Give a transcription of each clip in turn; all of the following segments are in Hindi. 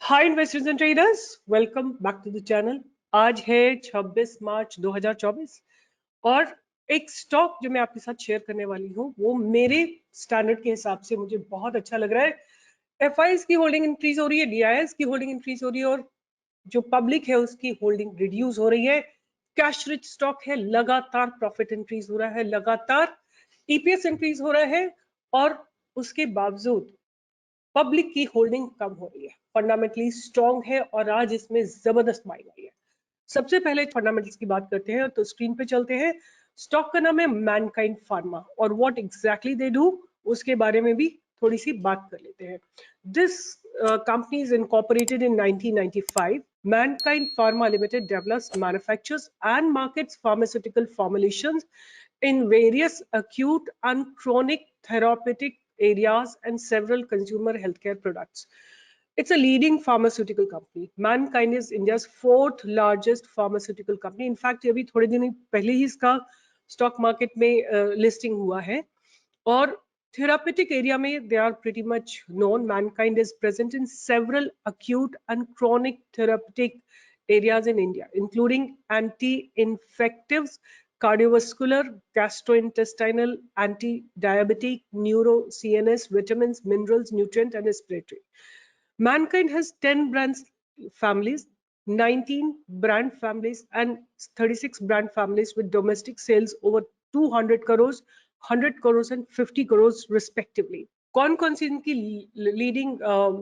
Hi investors and traders, welcome back to the channel. आज है 26 मार्च 2024 और एक स्टॉक जो मैं आपके साथ शेयर करने वाली हूँ वो मेरे स्टैंडर्ड के हिसाब से मुझे बहुत अच्छा लग रहा है। एफआईएस की होल्डिंग इंक्रीज हो रही है, डीआईएस की होल्डिंग इंक्रीज हो रही है और जो पब्लिक है उसकी होल्डिंग रिड्यूस हो रही है। कैश रिच स्टॉक है, लगातार प्रॉफिट इंक्रीज हो रहा है, लगातार ईपीएस इंक्रीज हो रहा है और उसके बावजूद पब्लिक की होल्डिंग कम हो रही है। फंडामेंटली स्ट्रॉन्ग है और आज इसमें जबरदस्त बाइंग आई है। सबसे पहले फंडामेंटल्स की बात करते हैं तो स्क्रीन पे चलते हैं। स्टॉक का नाम है मैनकाइंड फार्मा और व्हाट एग्जैक्टली दे डू उसके बारे में भी थोड़ी सी बात कर लेते हैं। This company is incorporated in 1995. Mankind Pharma Limited develops, manufactures and markets pharmaceutical formulations in various acute and chronic therapeutic areas and several consumer healthcare products. It's a leading pharmaceutical company. Mankind is India's fourth largest pharmaceutical company. In fact, अभी थोड़े दिन पहले ही इसका स्टॉक मार्केट में लिस्टिंग हुआ है और therapeutic area में they are pretty much known. Mankind is present in several acute and chronic therapeutic areas in India, including anti-infectives, cardiovascular, gastrointestinal, anti-diabetic, neuro, CNS, vitamins, minerals, nutrient, and respiratory. Mankind has 10 brands families, 19 brand families, and 36 brand families with domestic sales over 200 crores, 100 crores, and 50 crores respectively. कौन कौन सी इनकी लीडिंग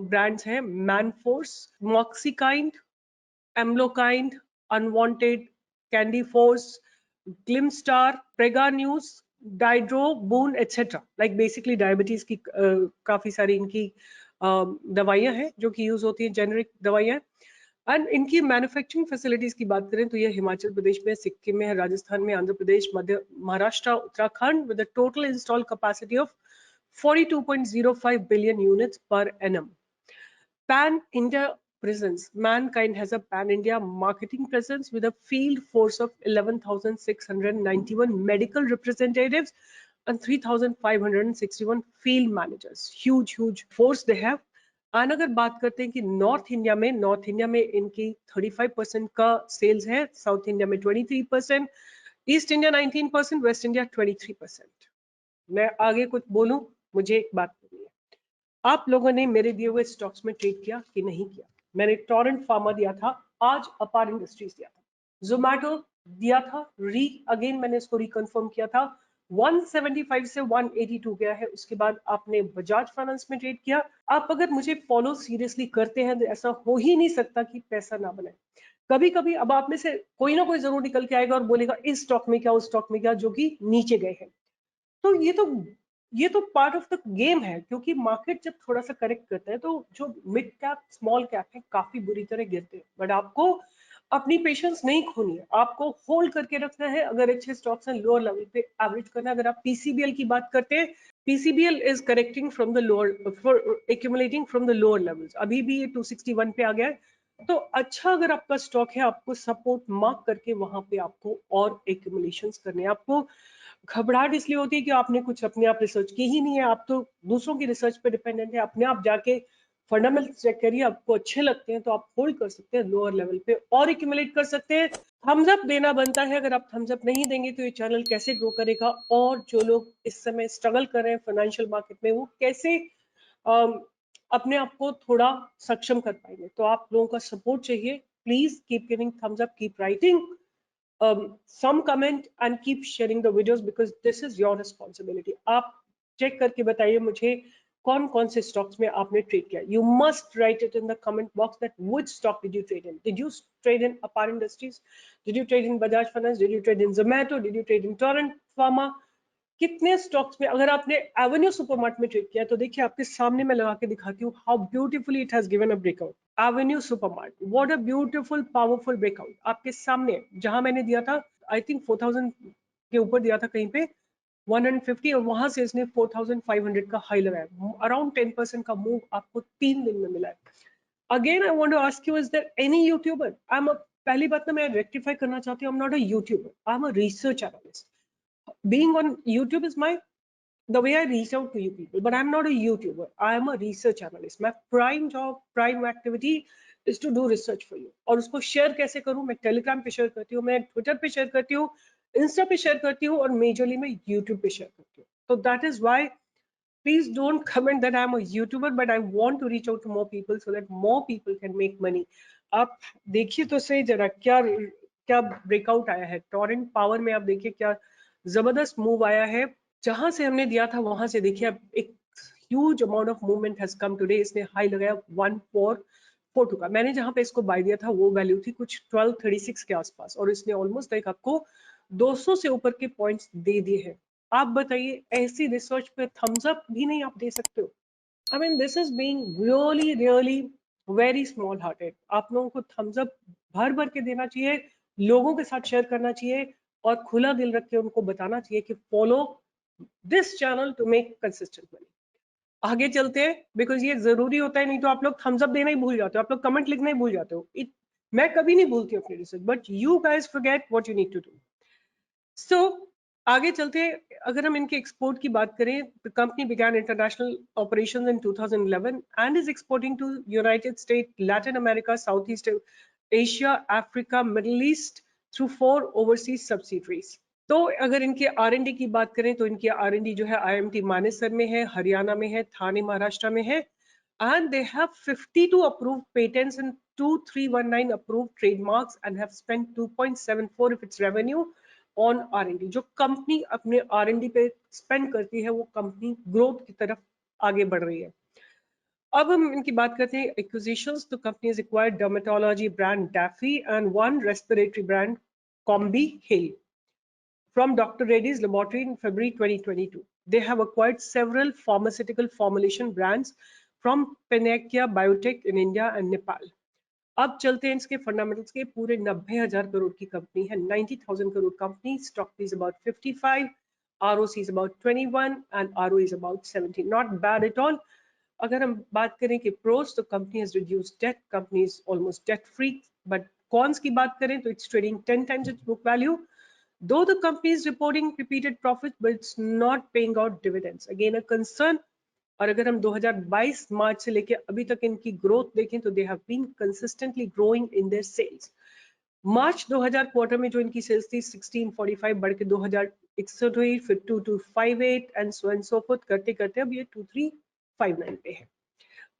ब्रांड्स हैं? Manforce, Moxikind, Amlokind, Unwanted, Candiforce, Glimestar, Prega News, Dydroboon etcetera. Like basically diabetes की काफी सारी इनकी दवाइयां हैं जो कि यूज होती हैं, जेनरिक दवाइयां। एंड इनकी मैन्युफैक्चरिंग फैसिलिटीज की बात करें तो ये हिमाचल प्रदेश में, सिक्किम में है, राजस्थान में, Andhra Pradesh, Madhya Maharashtra, Uttarakhand with a total installed capacity of 42.05 billion units per annum. Pan-India presence. Mankind has a pan-India marketing presence with a field force of 11,691 medical representatives and 3,561 field managers. Huge force they have. और अगर बात करते हैं कि नॉर्थ इंडिया में इनकी 35% का सेल्स है, साउथ इंडिया में 23%, ईस्ट इंडिया 19%, वेस्ट इंडिया 23%। मैं आगे कुछ बोलूं, मुझे एक बात करनी है। आप लोगों ने मेरे दिए हुए स्टॉक्स में ट्रेड किया कि नहीं किया? मैंने टोरेंट फार्मा दिया था, आज अपार इंडस्ट्रीज दिया था, जोमैटो दिया था, अगेन मैंने इसको रिकन्फर्म किया था, 175 से 182 गया है। उसके बाद आपने बजाज फाइनेंस में ट्रेड किया। आप अगर मुझे फॉलो सीरियसली करते हैं तो ऐसा हो ही नहीं सकता कि पैसा ना बने। कभी कभी अब आप में से कोई ना कोई जरूर निकल के आएगा और बोलेगा इस स्टॉक में क्या, उस स्टॉक में क्या, जो कि नीचे गए हैं। तो ये तो पार्ट ऑफ द गेम है, क्योंकि मार्केट जब थोड़ा सा करेक्ट करता है तो जो मिड कैप, स्मॉल कैप है, काफी बुरी तरह गिरते हैं। बट आपको अपनी पेशेंस नहीं खोनी है, आपको होल्ड करके रखना है। अगर अच्छे स्टॉक्स हैं, लोअर लेवल पे एवरेज करना है। अगर आप पीसीबीएल की बात करते हैं, PCBL is correcting from the lower, accumulating from the lower levels. अभी भी ये 261 पे आ गया है। तो अच्छा अगर आपका स्टॉक है, आपको सपोर्ट मार्क करके वहां पे आपको और एक्यूमुलेशंस करने हैं। आपको घबराहट इसलिए होती है कि आपने कुछ अपने आप रिसर्च की ही नहीं है, आप तो दूसरों की रिसर्च पे डिपेंडेंट है। अपने आप जाके फंडामेंटल्स चेक करिए, आपको अच्छे लगते हैं तो आप होल्ड कर सकते हैं लोअर लेवल पे और एक्यूमुलेट कर सकते हैं। थम्स अप देना बनता है, अगर आप थम्स अप नहीं देंगे तो ये चैनल कैसे ग्रो करेगा? और जो लोग इस समय स्ट्रगल कर रहे हैं फाइनेंशियल मार्केट में, वो कैसे अपने आप को थोड़ा सक्षम कर पाएंगे? तो आप लोगों का सपोर्ट चाहिए। Please keep giving thumbs up, keep writing some comment and keep sharing the videos because this is your responsibility. आप चेक करके बताइए मुझे कौन कौन से स्टॉक्स में आपने ट्रेड किया। You must write it in the comment box that which stock did you trade in. Did you trade in Apar Industries? Did you trade in Bajaj Finance? Did you trade in Zomato? Did you trade in Torrent Pharma? कितने स्टॉक्स में? अगर आपने एवेन्यू सुपरमार्ट में ट्रेड किया तो देखिए आपके सामने मैं लगा के दिखाती हूँ how beautifully it has given a breakout. Avenue supermart, what a beautiful powerful breakout आपके सामने। जहां मैंने दिया था आई थिंक 4000 के ऊपर दिया था कहीं पे 150, और वहां से इसने 4500 का हाई लगाया। अराउंड 10% का मूव आपको 3 दिन में मिला है। Again I want to ask you, is there any YouTuber, पहली बात ना मैं रेक्टिफाई करना चाहती हूँ, I am not a YouTuber, I am a research analyst. Being on YouTube is my the way I reach out to you people, but I'm not a YouTuber. I am a research analyst. My prime job, prime activity is to do research for you. और उसको शेयर कैसे करूं? मैं टेलीग्राम पे शेयर करती हूँ, मैं ट्विटर पे शेयर करती हूँ, इंस्टा पे शेयर करती हूँ, और मेजरली मैं यूट्यूब पे शेयर करती हूँ. तो that is why please don't comment that I'm a YouTuber, but I want to reach out to more people so that more people can make money. आप देखिए तो सही जरा क्या क्या ब्रेकआउट आया है टॉरेंट पावर में. आप देखिए क्या जबरदस्त मूव आया है. जहां से हमने दिया था वहां से देखिए अब एक huge amount of movement has come today. इसने हाई लगाया 1442 का. मैंने जहां पे इसको बाय दिया था वो वैल्यू थी कुछ 1236 के आसपास, और इसने ऑलमोस्ट लाइक आपको 200 से ऊपर के पॉइंट्स दे दिए हैं. आप बताइए ऐसी रिसर्च पे थम्स अप भी नहीं आप दे सकते हो? I mean this is being really really very small hearted. आप लोगों को थम्स अप भर भर के देना चाहिए, लोगों के साथ शेयर करना चाहिए, और खुला दिल रख के उनको बताना चाहिए कि follow this channel to make consistent money. आगे चलते हैं, बिकॉज ये जरूरी होता है. नहीं तो आप लोग थम्स अप देना ही भूल जाते हो, आप लोग कमेंट लिखना ही भूल जाते हो. मैं कभी नहीं भूलती अपनी research, but you guys forget what you need to do. So आगे चलते हैं. अगर हम इनके एक्सपोर्ट की बात करें, the company began international operations in 2011 and is exporting to United States, Latin America, Southeast Asia, Africa, Middle East through 4 overseas subsidiaries. तो अगर इनके R&D की बात करें तो इनके R&D जो है IMT मानेसर में है, हरियाणा में है, थाने महाराष्ट्र में है, and they have 52 approved patents and 2319 approved trademarks and have spent 2.74 of its revenue on R&D. जो कंपनी अपने R&D पे स्पेंड करती है वो कंपनी ग्रोथ की तरफ आगे बढ़ रही है. अब हम इनकी बात करते हैं एक्विजिशंस. तो company has acquired dermatology brand Daffy and one respiratory brand Combi Hill from Dr. Reddy's laboratory in February 2022. They have acquired several pharmaceutical formulation brands from Panacea Biotech in India and Nepal. अब चलते हैं इसके फंडामेंटल्स के. पूरे 90,000 करोड़ की कंपनी है, 90,000 crore company. Stock is about 55, ROC is about 21 and ROE is about 17. Not bad at all. अगर हम बात करें कि प्रोस, तो company has reduced debt, company is almost debt free. But cons की बात करें तो it's trading 10 times its book value. Though the company is reporting repeated profits, but it's not paying out dividends. Again, a concern. और अगर हम 2022 मार्च से लेके अभी तक इनकी ग्रोथ देखें तो they have been consistently growing in their sales. March 2000 quarter में जो इनकी सेल्स थी 1645 बढ़ के 2061 हुई, फिर 2258 and so and so fourth करते करते अब ये 2359 पे है.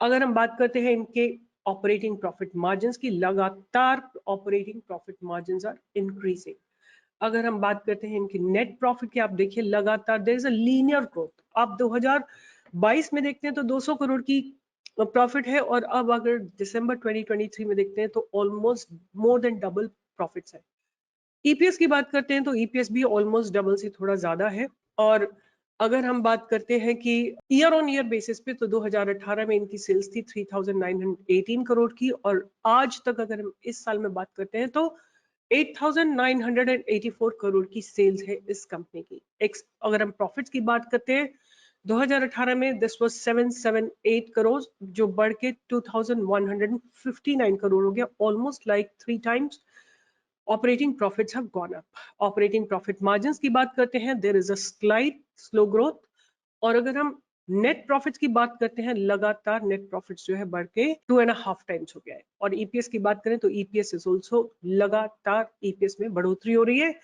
अगर हम बात करते हैं इनके ऑपरेटिंग प्रॉफिट मार्जिन्स की, लगातार operating profit margins are increasing. अगर हम बात करते हैं इनकी नेट प्रॉफिट की, आप देखिए लगातार there is a linear growth. आप 2022 में देखते हैं तो 200 करोड़ की प्रॉफिट है, और अब अगर दिसंबर 2023 में देखते हैं तो almost more than double profits है. ईपीएस की बात करते हैं तो ईपीएस भी ऑलमोस्ट डबल से थोड़ा ज्यादा है. और अगर हम बात करते हैं कि ईयर ऑन ईयर बेसिस पे, तो 2018 में इनकी सेल्स थी 3,918 करोड़ की, और आज तक अगर हम इस साल में बात करते हैं तो 8,984 करोड़ की सेल्स है इस कंपनी की. अगर हम प्रॉफिट्स की बात करते हैं, 2018 में दिस वाज 778 करोड़, जो बढ़ के 2,159 करोड़ हो गया, almost like 3 times. Operating profits have gone up. Operating profit margins की बात करते हैं, there is a slight slow growth. और अगर हम नेट प्रॉफिट्स की बात करते हैं, लगातार नेट प्रॉफिट्स जो है बढ़ के 2.5 times हो गया है. और ईपीएस की बात करें तो ईपीएस इज ऑल्सो लगातार ईपीएस में बढ़ोतरी हो रही है.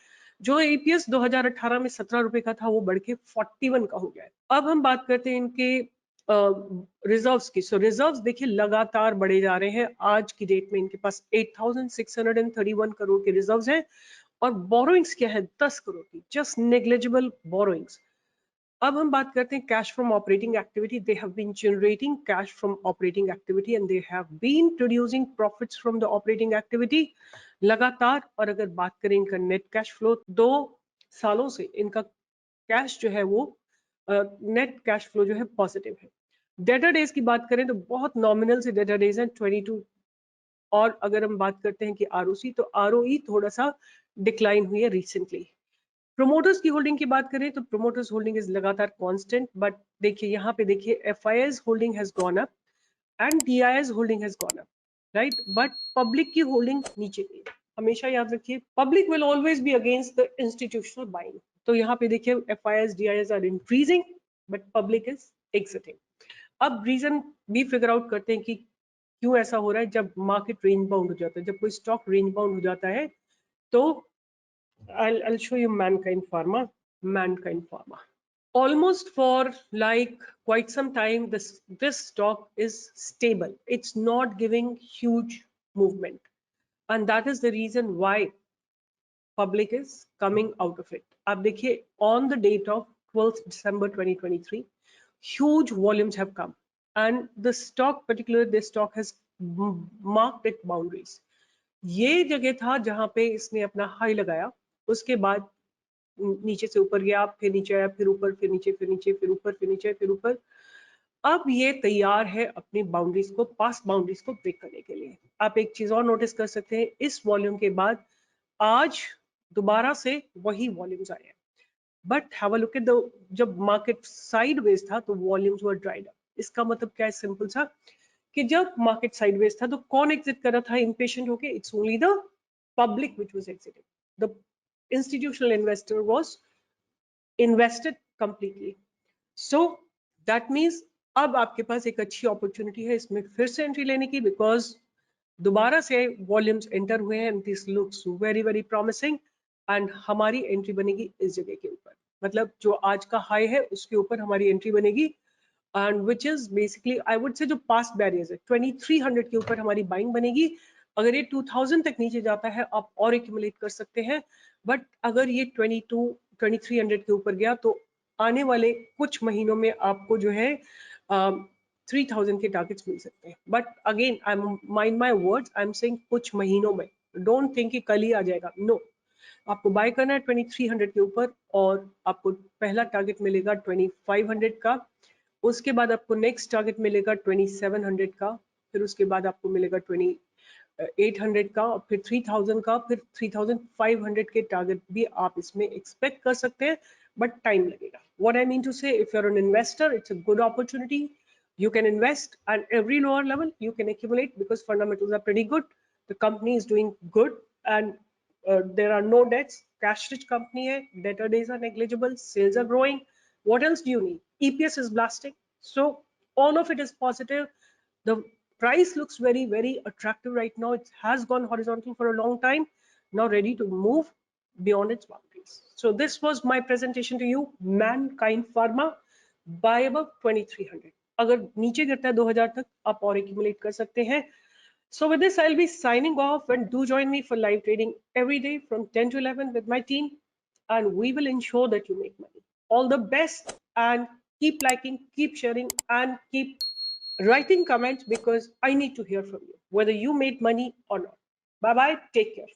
जो ईपीएस 2018 में 17 रुपए का था वो बढ़ के 41 का हो गया है. अब हम बात करते हैं इनके रिजर्व्स की. सो रिजर्व्स देखिए लगातार बढ़े जा रहे हैं. आज की डेट में इनके पास 8,631 करोड़ के रिजर्व्स हैं, और बोरोइंग्स क्या है 10 करोड़ की, जस्ट नेग्लिजिबल बोरोइंग्स. अब हम बात करते हैं cash from operating activity. They have been generating cash from operating activity and they have been producing profits from the operating activity लगातार. और अगर बात करें इनका नेट कैश फ्लो, 2 सालों से इनका कैश जो है वो नेट कैश फ्लो जो है पॉजिटिव है. डेटर डेज की बात करें तो बहुत नॉमिनल से डेटर डेज हैं 22. और अगर हम बात करते हैं कि आरओसी, तो आरओई थोड़ा सा डिक्लाइन हुई है रिसेंटली. प्रोमोटर्स की होल्डिंग की बात करें तो प्रोमोटर्स होल्डिंग इज लगातार कांस्टेंट. बट देखिए यहाँ पे देखिए FIIs holding has gone up and DIIs holding has gone up, right. But public की होल्डिंग नीचे गई. हमेशा याद रखिए public will always be against the institutional buying. तो यहाँ पे देखिए FIIs DIIs are increasing but public is exiting. अब रीजन भी फिगर आउट करते हैं कि क्यों ऐसा हो रहा है। जब मार्केट रेंज बाउंड हो जाता है, जब कोई स्टॉक रेंज बाउंड हो जाता है, तो I'll show you Mankind Pharma. Mankind Pharma. Almost for like quite some time, this stock is stable. It's not giving huge movement, and that is the reason why public is coming out of it. आप देखिए, on the date of 12th December 2023, huge volumes have come, and the stock, particularly this stock, has marked its boundaries. ये जगह था जहां पे इसने अपना हाई लगाया, उसके बाद नीचे से ऊपर गया, फिर नीचे आया, फिर ऊपर, फिर नीचे, फिर नीचे, फिर ऊपर, फिर नीचे, फिर ऊपर। अब ये तैयार है अपनी बाउंड्रीज को, पास्ट बाउंड्रीज को ब्रेक करने के लिए। आप एक चीज और नोटिस कर सकते हैं, इस वॉल्यूम के बाद आज दोबारा से वही वॉल्यूम्स आए हैं। But have a look at the, जब मार्केट साइडवेज था तो वॉल्यूम्स वर ड्राइड अप। इसका मतलब क्या है? सिंपल सा, कि जब मार्केट साइडवेज था तो कौन एग्जिट कर रहा था इम्पेशेंट होके? It's only the public which was exiting. The institutional investor was invested completely. So that means अब आपके पास एक अच्छी अपॉर्चुनिटी है इसमें फिर से एंट्री लेने की, बिकॉज दोबारा से वॉल्यूम्स एंटर हुए हैं, this looks very very promising, and हमारी एंट्री बनेगी इस जगह के ऊपर। मतलब जो आज का हाई है उसके ऊपर हमारी एंट्री बनेगी, and which is basically I would say जो पास्ट बैरियर्स है 2300 के ऊपर हमारी बाइंग बनेगी। अगर ये 2000 तक नीचे जाता है आप और एक्यूमुलेट कर सकते हैं, बट अगर ये 2300 के ऊपर गया तो आने वाले कुछ महीनों में आपको जो है 3000 के टारगेट्स मिल सकते हैं। But again I mind my words, I am saying कुछ महीनों में, डोंट थिंक कि कल ही आ जाएगा, नो। आपको बाय करना है 2300 के ऊपर, और आपको पहला टारगेट मिलेगा 2500 का, उसके बाद आपको नेक्स्ट टारगेट मिलेगा 2700 का, फिर उसके बाद आपको मिलेगा 2800 का, और फिर 3000 का, फिर 3500 के टारगेट भी आप इसमें एक्सपेक्ट कर सकते हैं, बट टाइम लगेगा। What I mean to say, if you are an investor, it's a good opportunity, you can invest, and every lower level you can accumulate because fundamentals are pretty good, the company is doing good, and there are no debts, cash rich company hai, debtor days are negligible, sales are growing. What else do you need? EPS is blasting, so all of it is positive. The price looks very very attractive right now. It has gone horizontal for a long time, now ready to move beyond its boundaries. So this was my presentation to you, Mankind Pharma, buy above 2300। अगर नीचे गिरता है 2000 तक आप और एक्यूमुलेट कर सकते हैं। So with this, I'll be signing off, and do join me for live trading every day from 10 to 11 with my team, and we will ensure that you make money. All the best, and keep liking, keep sharing, and keep writing comments, because I need to hear from you whether you made money or not. Bye bye, take care.